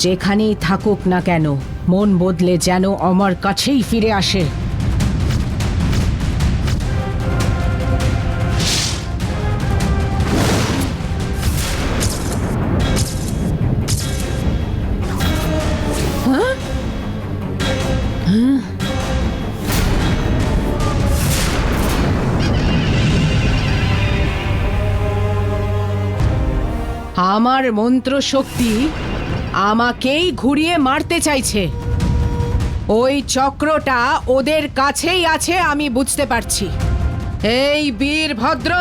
যেখানেই থাকুক না কেন মন বদলে যেন আমার কাছেই ফিরে আসে। আমার মন্ত্র শক্তি আমাকেই ঘুরিয়ে মারতে চাইছে। ওই চক্রটা ওদের কাছেই আছে, আমি বুঝতে পারছি। এই বীরভদ্র,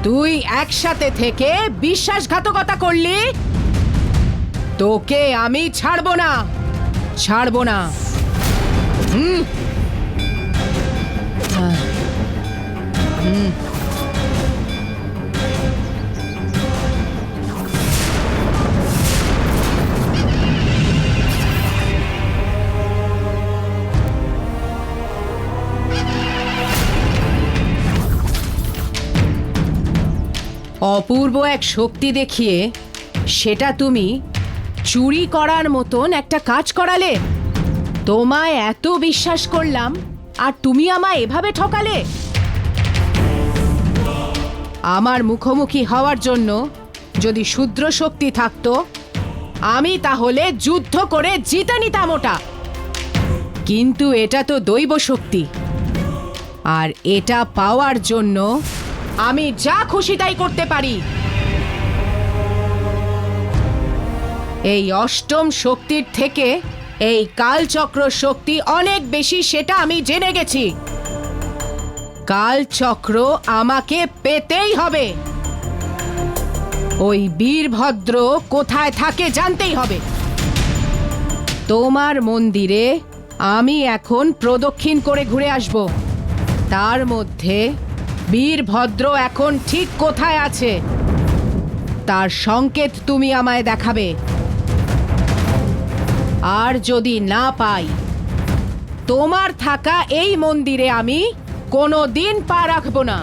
তুই একসাথে থেকে বিশ্বাসঘাতকতা করলি। তোকে আমি ছাড়বো না, ছাড়বো না। অপূর্ব এক শক্তি দেখিয়ে সেটা তুমি চুরি করার মতন একটা কাজ করালে। তোমায় এত বিশ্বাস করলাম আর তুমি আমায় এভাবে ঠকালে। আমার মুখোমুখি হওয়ার জন্য যদি শূদ্র শক্তি থাকতো, আমি তাহলে যুদ্ধ করে জিতে নিতাম ওটা। কিন্তু এটা তো দৈব শক্তি, আর এটা পাওয়ার জন্য আমি যা খুশি তাই করতে পারি। এই অষ্টম শক্তির থেকে এই কালচক্র শক্তি অনেক বেশি, সেটা আমি জেনে গেছি। কালচক্র আমাকে পেতেই হবে। ওই বীরভদ্র কোথায় থাকে জানতেই হবে। তোমার মন্দিরে আমি এখন প্রদক্ষিণ করে ঘুরে আসব। তার মধ্যে বীরভদ্র এখন ঠিক কোথায় আছে তার সংকেত তুমি আমায় দেখাবে। আর যদি না পাই, তোমার থাকা এই মন্দিরে আমি কোনো দিন পা রাখব না।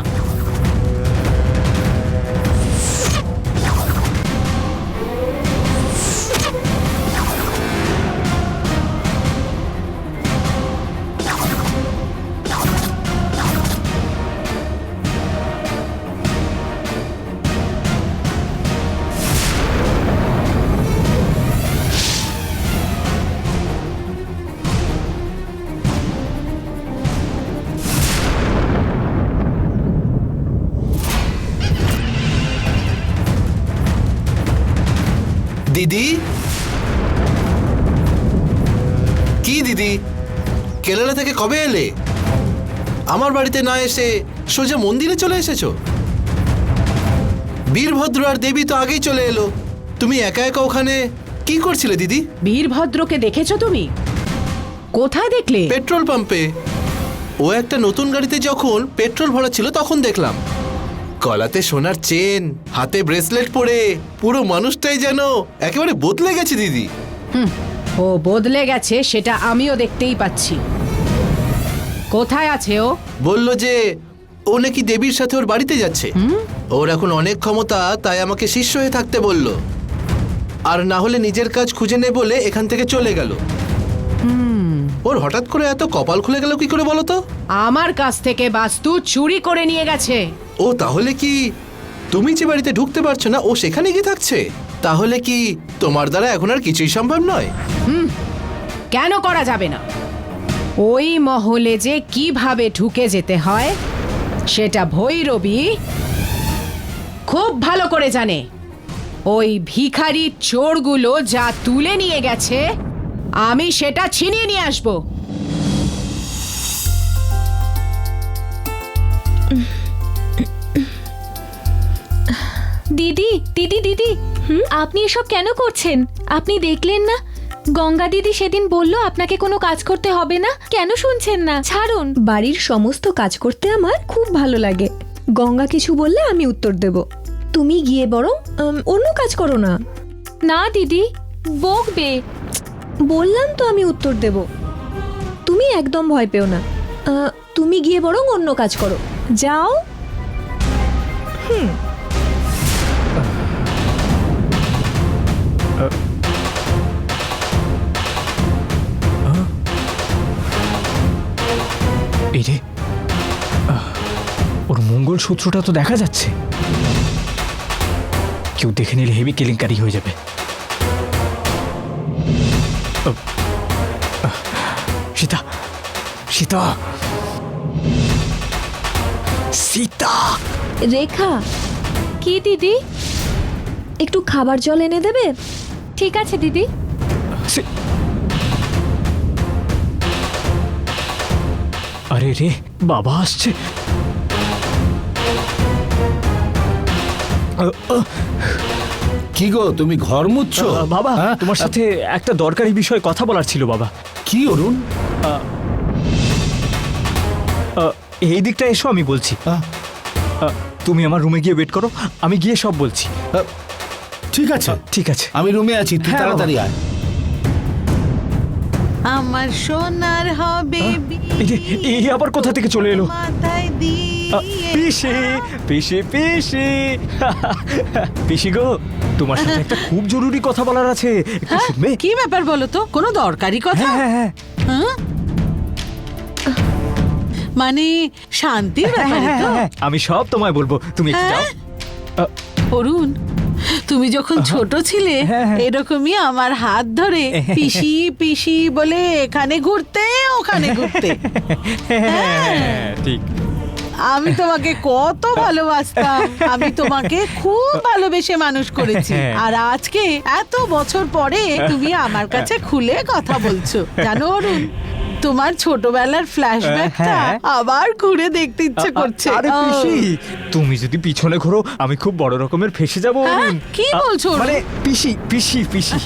দিদি, কি দিদি, কেরালা থেকে কবে এলে? আমার বাড়িতে না এসে সোজা মন্দিরে চলে এসেছো। বীরভদ্র আর দেবী তো আগেই চলে এলো, তুমি একা একা ওখানে কি করছিলে দিদি? বীরভদ্রকে দেখেছো তুমি? কোথায় দেখলে? পেট্রোল পাম্পে। ও একটা নতুন গাড়িতে যখন পেট্রোল ভরাচ্ছিল তখন দেখলাম। গলাতে সোনার চেন, হাতে ব্রেসলেট পরে পুরো মানুষটাই যেন একেবারে বদলে গেছে দিদি। ও বদলে গেছে সেটা আমিও দেখতেই পাচ্ছি। কোথায় আছে ও? বলল যে ও নাকি দেবীর সাথে ওর বাড়িতে যাচ্ছে। ওর এখন অনেক ক্ষমতা, তাই আমাকে শিষ্য হয়ে থাকতে বলল। আর না হলে নিজের কাজ খুঁজে নে বলে এখান থেকে চলে গেল। ওর হঠাৎ করে এত কপাল খুলে গেল কি করে বলো তো? আমার কাছ থেকে বাস্তু চুরি করে নিয়ে গেছে। ও তাহলে কি তুমি যে বাড়িতে ঢুকতে পারছো না ও সেখানে গিয়ে থাকছে? তাহলে কি তোমার দ্বারা এখন আর কিছুই সম্ভব নয়? কেন করা যাবে না? ওই মহলে যে কিভাবে ঢুকে যেতে হয় সেটা ভৈরবী খুব ভালো করে জানে। ওই ভিখারি চোরগুলো যা তুলে নিয়ে গেছে আমি সেটা ছিনিয়ে নিয়ে আসবো। দিদি দিদি দিদি, আপনি এসব কেন করছেন? আপনি দেখলেন না গঙ্গা দিদি সেদিন বলল আপনাকে কোনো কাজ করতে হবে না। কেন শুনছেন না? ছাড়ুন। বাড়ির সমস্ত কাজ করতে আমার খুব ভালো লাগে। গঙ্গা কিছু বললে আমি উত্তর দেব। তুমি গিয়ে বরং অন্য কাজ করো না। না দিদি, বকবে। বললাম তো আমি উত্তর দেব। তুমি একদম ভয় পেও না। তুমি গিয়ে বরং অন্য কাজ করো, যাও। এই রে, ওর মঙ্গলসূত্রটা তো দেখা যাচ্ছে। কেউ দেখে নিলে হেভি কেলেঙ্কারি হয়ে যাবে। সীতা, সীতা, সীতা। রেখা, কি দিদি? একটু খাবার জল এনে দেবে? ঠিক আছে দিদি। আরে রে, বাবা আসছে। কি গো, তুমি ঘর মুছছো? বাবা, হ্যাঁ? তোমার সাথে একটা দরকারি বিষয়ে কথা বলার ছিল বাবা। কি অরুণ? এই দিকটা এসো, আমি বলছি। আহ, তুমি আমার রুমে গিয়ে ওয়েট করো, আমি গিয়ে সব বলছি। আহ, ঠিক আছে, ঠিক আছে। আমি রুমে আছি, তুই হ্যাঁ, তাড়াতাড়ি আয়। আমার সোনার হবে এই যে, এই আবার কোথা থেকে চলে এলো? মাথায় দিয়ে পিসি, পিসি, পিসি। পিসি গো, তোমার সাথে একটা খুব জরুরি কথা বলার আছে, একটু শুনবে? কি ব্যাপার বলো তো? কোনো দরকারি কথা? হ্যাঁ, হ্যাঁ, হ্যাঁ? মানে শান্তির ব্যাপারে তো? হ্যাঁ, আমি সব তোমায় বলবো, তুমি একটু যাও। হ্যাঁ? অরুণ, তুমি যখন ছোট ছিলে হ্যাঁ, হ্যাঁ। এরকমই আমার হাত ধরে পিসি পিসি বলে এখানে ঘুরতে ওখানে ঘুরতে। হ্যাঁ, ঠিক। আমি তোমাকে কত ভালোবাসতাম, আমি তোমাকে খুব ভালোবেসে মানুষ করেছি, আর আজকে এত বছর পরে তুমি আমার কাছে খুলে কথা বলছো। জানো অরুণ, তোমার ছোটবেলার ফ্ল্যাশব্যাকটা হ্যাঁ। আবার ঘুরে দেখতে ইচ্ছে করছে। আরে ও, পিসি, তুমি যদি পিছনে ঘোরো আমি খুব বড় রকমের ফেসে যাবো। হ্যাঁ? অরুণ। কি বলছো, অরুণ? মানে পিসি, পিসি, পিসি।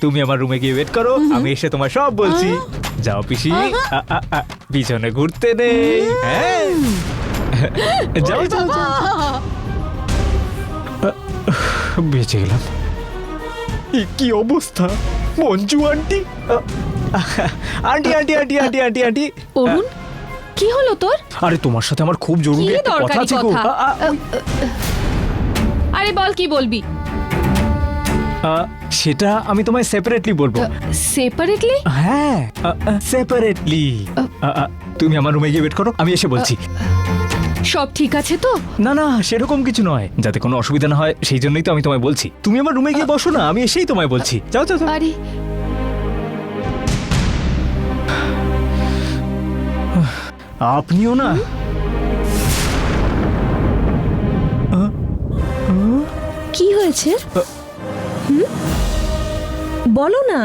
তুমি আমার রুমে গিয়ে ওয়েট করো, আমি এসে তোমার সব বলছি। যাও পিসি, পিছনে ঘুরতে নেই। হ্যাঁ, যাও যাও যাও। বেঁচে গেলাম। এ কি অবস্থা! Manju aunty, aunty, aunty, aunty, aunty, aunty, aunty. Arun, কি হলো তোর? আরে তোমার সাথে আমার খুব জরুরি কি একটা কথা দরকারি আছে গো। কথা? আরে বল, কি বলবি? সেটা আমি তোমায় সেপারেটলি বলবো। সেপারেটলি? হ্যাঁ, সেপারেটলি। তুমি আমার রুমে গিয়ে ওয়েট করো, আমি এসে বলছি। সব ঠিক আছে তো? না না, সেরকম কিছু নয়, যাতে কোনো অসুবিধা না হয় সেই জন্যই তো আমি তোমায় বলছি। তুমি আমার রুমে গিয়ে বসো না, আমি এসেই তোমায় বলছি। যাও যাও যাও। আরে আপনিও না? কি হয়েছে? বলো না।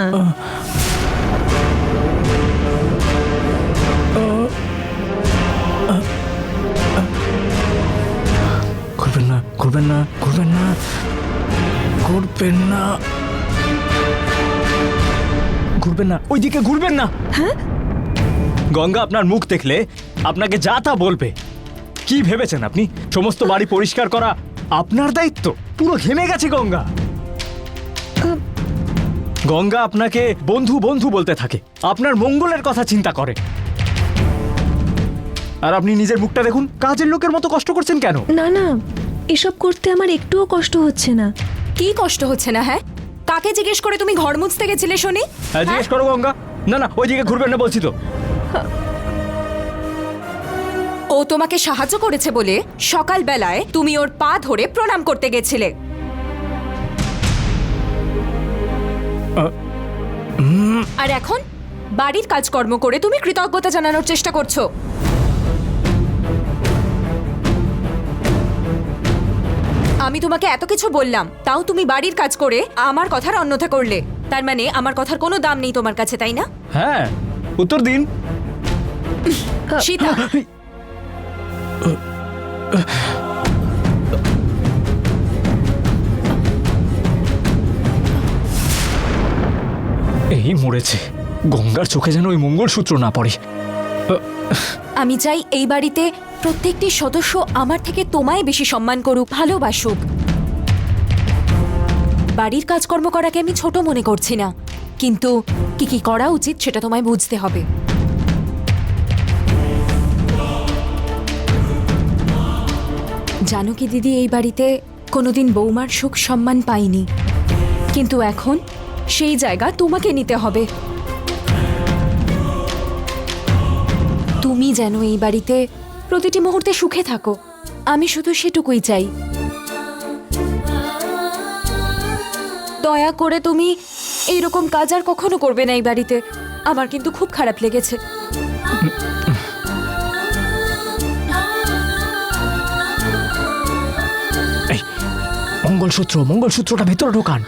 ঘুরবেন না, ঘুরবেন না, ঘুরবেন না, ঘুরবেন না, ঘুরবেন না, ওইদিকে ঘুরবেন না। হ্যাঁ? গঙ্গা আপনার মুখ দেখলে আপনাকে যা তা বলবে। কি ভেবেছেন আপনি সমস্ত বাড়ি পরিষ্কার করা আপনার দায়িত্ব? পুরো ঘেমে গেছে গঙ্গা। গঙ্গা আপনাকে বন্ধু বন্ধু বলতে থাকে, আপনার মঙ্গলের কথা চিন্তা করে। আর আপনি নিজের মুখটা দেখুন, কাজের লোকের মতো কষ্ট করছেন কেন? না না, এসব করতে আমার একটুও কষ্ট হচ্ছে না। কি কষ্ট হচ্ছে না? হ্যাঁ, কাকে জিজ্ঞেস করে তুমি ঘর মুছতে গেছিলে শুনি? হ্যাঁ, জিজ্ঞেস করো গঙ্গা। না না, ওইদিকে ঘুরবেন না বলছি তো। ও তোমাকে সাহায্য করেছে বলে সকালবেলায় তুমি ওর পা ধরে প্রণাম করতে গেছিলে। আর এখন বাড়ির কাজকর্ম করে তুমি কৃতজ্ঞতা জানানোর চেষ্টা করছো। আমি তোমাকে এত কিছু বললাম, তাও তুমি বাড়ির কাজ করে আমার কথার অন্যথা করলে। তার মানে আমার কথার কোনো দাম নেই তোমার কাছে, তাই না? হ্যাঁ, উত্তর দিন। সীতা, এই মরেছে, গঙ্গার চোখে যেন ওই মঙ্গলসূত্র না পড়ে। আমি চাই এই বাড়িতে প্রত্যেকটি সদস্য আমার থেকে তোমায় বেশি সম্মান করুক, ভালোবাসুক। বাড়ির কাজকর্ম করাকে আমি ছোট মনে করছি না, কিন্তু কি কি করা উচিত সেটা তোমায় বুঝতে হবে। জানো কি দিদি, এই বাড়িতে কোনোদিন বৌমার সুখ সম্মান পাইনি, কিন্তু এখন সেই জায়গা তোমাকে নিতে হবে। তুমি যেন এই বাড়িতে প্রতিটি মুহূর্তে সুখে থাকো, আমি শুধু সেটুকুই চাই। দয়া করে তুমি এইরকম কাজ আর কখনো করবে না এই বাড়িতে। আমার কিন্তু খুব খারাপ লেগেছে। এই মঙ্গলসূত্রটা ভেতরে ঢোকান।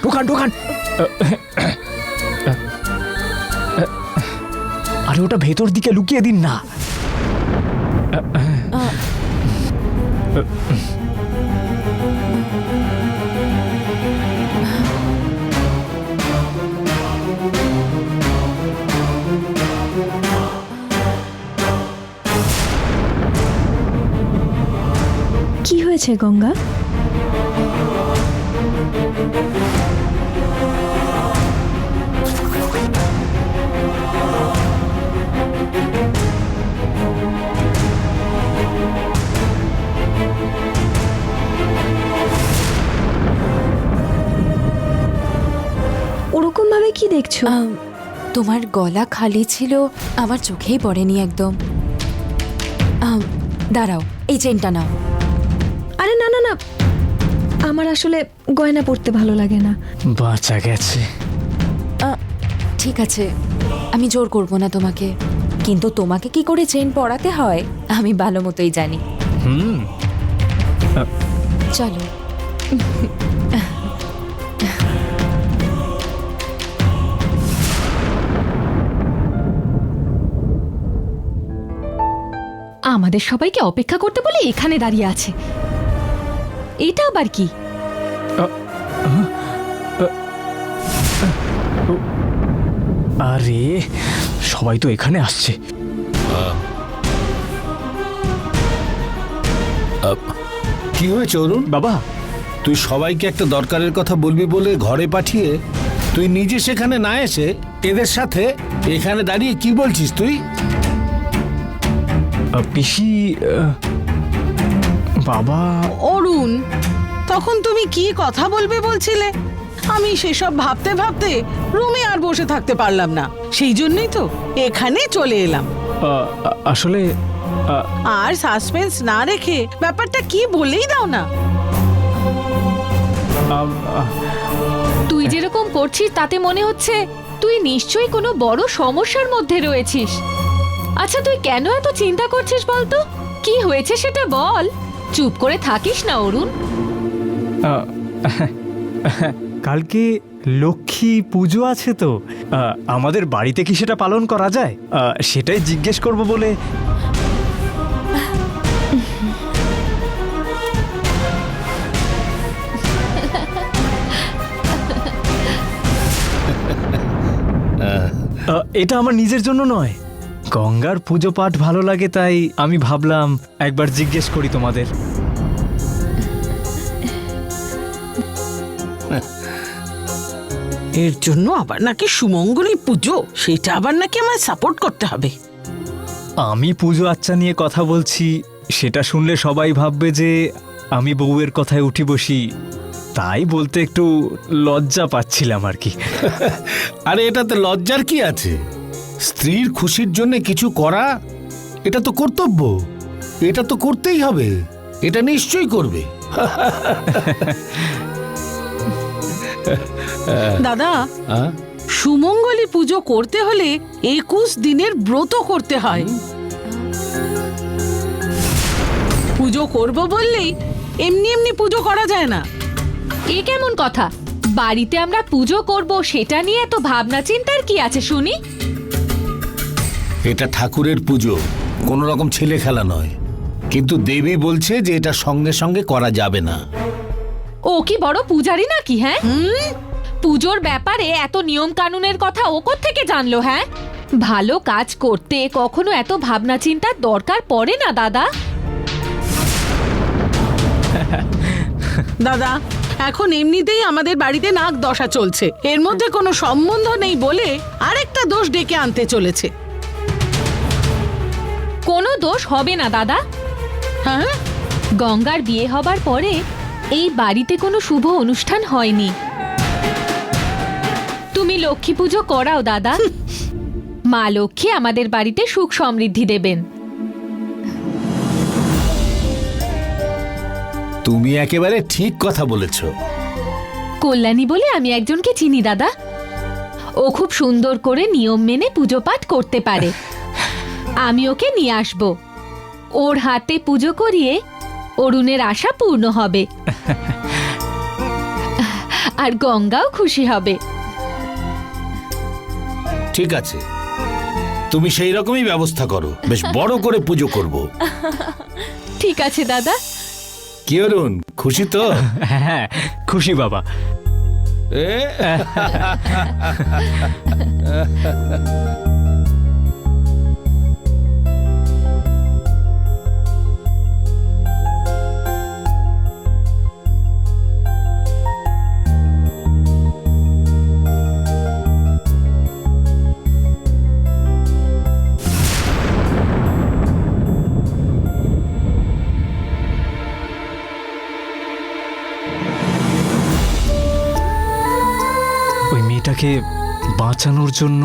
আরে ওটা ভেতর দিকে লুকিয়ে দিন না। কি হয়েছে গঙ্গা? ওরকম ভাবে কি দেখছো? তোমার গলা খালি ছিল, আমার চোখেই পড়েনি একদম। দাঁড়াও, এই চেনটা নাও। আরে না না না, আমার আসলে গয়না পরতে ভালো লাগে না। বাঁচা গেছে। ঠিক আছে, আমি জোর করব না তোমাকে, কিন্তু তোমাকে কি করে চেন পরাতে হয় আমি ভালো মতোই জানি। চলো। আমাদের সবাইকে অপেক্ষা করতে বলে এখানে দাঁড়িয়ে আছে। এটা আবার কি? আরে সবাই তো এখানে আসছে। কি হয়েছে অরুণ? বাবা, তুই সবাইকে একটা দরকারের কথা বলবি বলে ঘরে পাঠিয়ে তুই নিজে সেখানে না এসে এদের সাথে এখানে দাঁড়িয়ে কি বলছিস তুই? পিসি, বাবা। অরুণ, তখন তুমি কি কথা বলবে বলছিলে? আমি সেসব ভাবতে ভাবতে রুমে আর বসে থাকতে পারলাম না, সেই জন্যই তো এখানে চলে এলাম। আসলে আর সাসপেন্স না রেখে ব্যাপারটা কি বলেই দাও না। তুই যেরকম করছিস তাতে মনে হচ্ছে তুই নিশ্চয়ই কোনো বড় সমস্যার মধ্যে রয়েছিস। আচ্ছা, তুই কেন এত চিন্তা করছিস বলতো? কি হয়েছে সেটা বল। চুপ করে থাকিস না অরুণ। কালকে লক্ষ্মী পুজো আছে তো, আমাদের বাড়িতে কি সেটা পালন করা যায়? সেটাই জিজ্ঞেস করব বলে। এটা আমার নিজের জন্য নয়, গঙ্গার পুজো পাঠ ভালো লাগে, তাই আমি ভাবলাম একবার জিজ্ঞেস করি তোমাদের। এর জন্য আবার নাকি সুমঙ্গলী পুজো, সেটা আবার নাকি আমায় সাপোর্ট করতে হবে। আমি পুজো আচ্চা নিয়ে কথা বলছি, সেটা শুনলে সবাই ভাববে যে আমি বউয়ের কথায় উঠি বসি, তাই বলতে একটু লজ্জা পাচ্ছিলাম আর কি। আরে এটাতে লজ্জার কি আছে? স্ত্রীর খুশির জন্য কিছু করা এটা তো কর্তব্য, এটা তো করতেই হবে, এটা নিশ্চয়ই করবে। দাদা, সুমঙ্গলী পুজো করতে হলে 21 দিনের ব্রত করতে হয়। পুজো করব বললেই এমনি এমনি পুজো করা যায় না। এ কেমন কথা? বাড়িতে আমরা পুজো করব সেটা নিয়ে এত ভাবনা চিন্তার কি আছে শুনি? এটা ঠাকুরের পুজো, কোনো রকম ছেলে খেলা নয়, কিন্তু দেবী বলছে যে এটা সঙ্গে সঙ্গে করা যাবে না। ও কি বড় পূজারি নাকি? হ্যাঁ, পুজোর ব্যাপারে এত নিয়ম কানুনের কথা ও কোত্থেকে জানলো? হ্যাঁ, ভালো কাজ করতে কখনো এত ভাবনা চিন্তার দরকার পড়ে না দাদা। দাদা, এখন এমনিতেই আমাদের বাড়িতে নাক দশা চলছে, এর মধ্যে কোনো সম্বন্ধ নেই বলে আরেকটা দোষ ডেকে আনতে চলেছে। কোনো দোষ হবে না দাদা। হ্যাঁ, গঙ্গার বিয়ে হবার পরে এই বাড়িতে কোনো শুভ অনুষ্ঠান হয়নি। তুমি লক্ষ্মী পুজো করাও দাদা। মা লক্ষ্মী আমাদের বাড়িতে সুখ সমৃদ্ধি দেবেন। তুমি একেবারে ঠিক কথা বলেছো। কল্যাণী বলে আমি একজনকে চিনি দাদা, ও খুব সুন্দর করে নিয়ম মেনে পুজো পাঠ করতে পারে। আমি ওকে নিয়ে আসব, ওর হাতে পুজো করিয়ে অরুণের আশা পূর্ণ হবে, আর গঙ্গাও খুশি হবে। ঠিক আছে, তুমি সেই রকমই ব্যবস্থা করো, বেশ বড় করে পুজো করব। ঠিক আছে দাদা। কি অরুণ, খুশি তো? হ্যাঁ, খুশি বাবা। এ? ওই মেয়েটাকে বাঁচানোর জন্য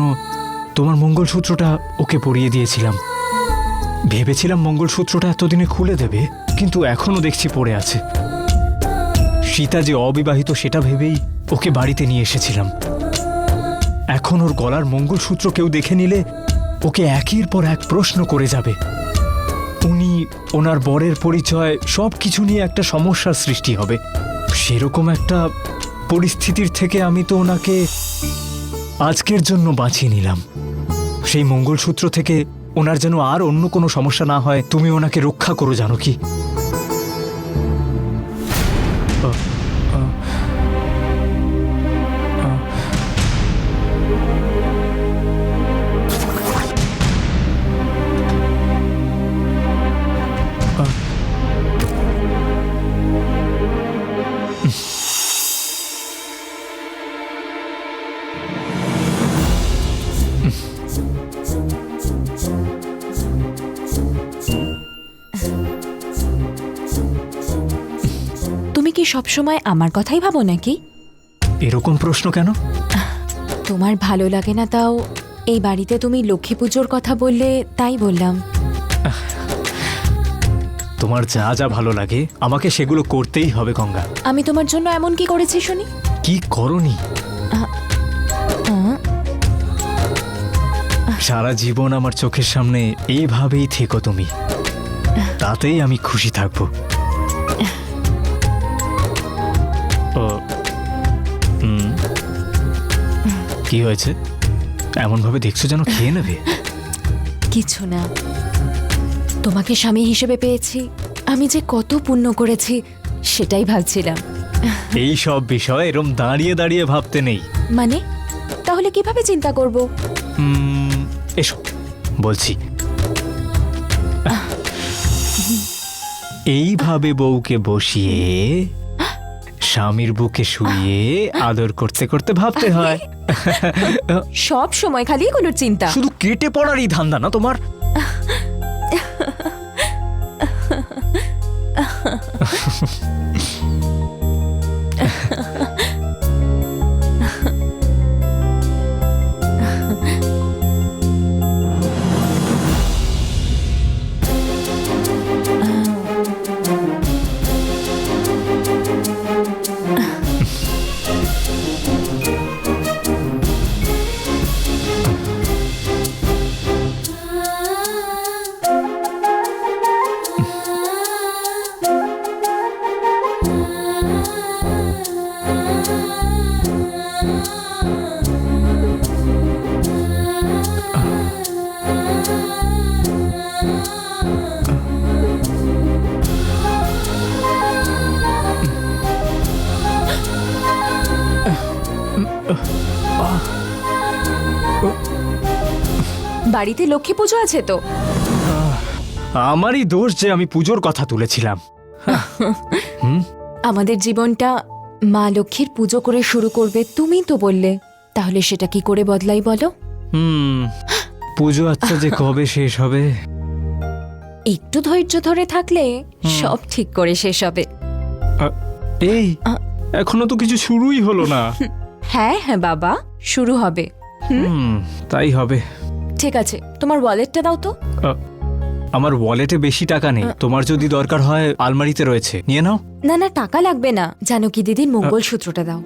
তোমার মঙ্গলসূত্রটা ওকে পরিয়ে দিয়েছিলাম। ভেবেছিলাম মঙ্গলসূত্রটা এতদিনে খুলে দেবে, কিন্তু এখনো দেখছি পড়ে আছে। সীতা যে অবিবাহিত সেটা ভেবেই ওকে বাড়িতে নিয়ে এসেছিলাম। এখন ওর গলার মঙ্গলসূত্র কেউ দেখে নিলে ওকে একের পর এক প্রশ্ন করে যাবে। উনি, ওনার বরের পরিচয়, সব কিছু নিয়ে একটা সমস্যার সৃষ্টি হবে। সেরকম একটা পরিস্থিতির থেকে আমি তো ওনাকে আজকের জন্য বাঁচিয়ে নিলাম। সেই মঙ্গলসূত্র থেকে ওনার যেন আর অন্য কোনো সমস্যা না হয়, তুমি ওনাকে রক্ষা করো, জানো কি? তুমি কি সবসময় আমার কথাই ভাবো নাকি? এরকম প্রশ্ন কেন? তোমার ভালো লাগে না তাও এই বাড়িতে তুমি লক্ষ্মী পুজোর কথা বললে, তাই বললাম। তোমার যা যা ভালো লাগে আমাকে সেগুলো করতেই হবে গঙ্গা। আমি তোমার জন্য এমন কি করেছি শুনি? কি করনি? সারা জীবন আমার চোখের সামনে এইভাবেই থেকো তুমি, তাতেই আমি খুশি থাকবো। কি হয়েছে? এমন ভাবে দেখছো যেন খেয়ে নেবে। কিছু না, তোমাকে স্বামী হিসেবে পেয়েছি, আমি যে কত পুণ্য করেছি সেটাই ভাবছিলাম। এই সব বিষয় এরম দাঁড়িয়ে দাঁড়িয়ে ভাবতে নেই। মানে তাহলে কিভাবে চিন্তা করব? এসো বলছি। এইভাবে বউকে বসিয়ে স্বামীর বুকে শুয়ে আদর করতে করতে ভাবতে হয়। সব সময় খালি এগুলোর চিন্তা। শুধু কেটে পড়ারই ধান্দা না তোমার? বাড়িতে লক্ষ্মী পুজো আছে তো? আমারই দোষ যে আমি পুজোর কথা তুলেছিলাম। আমাদের জীবনটা মা লক্ষ্মীর পুজো করে শুরু করবে তুমি তো বললে, তাহলে সেটা কি করে বদলাই বলো? পুজো আচ্ছা যে কবে শেষ হবে? একটু ধৈর্য ধরে থাকলে সব ঠিক করে শেষ হবে। এই এখনো তো কিছু শুরুই হলো না। হ্যাঁ হ্যাঁ বাবা, শুরু হবে। তাই হবে। ঠিক আছে, তোমার ওয়ালেটটা দাও তো। আমার ওয়ালেটে বেশি টাকা নেই, তোমার যদি দরকার হয় আলমারিতে রয়েছে, নিয়ে নাও। না না, টাকা লাগবে না, জানকী দিদির মঙ্গলসূত্রটা দাও।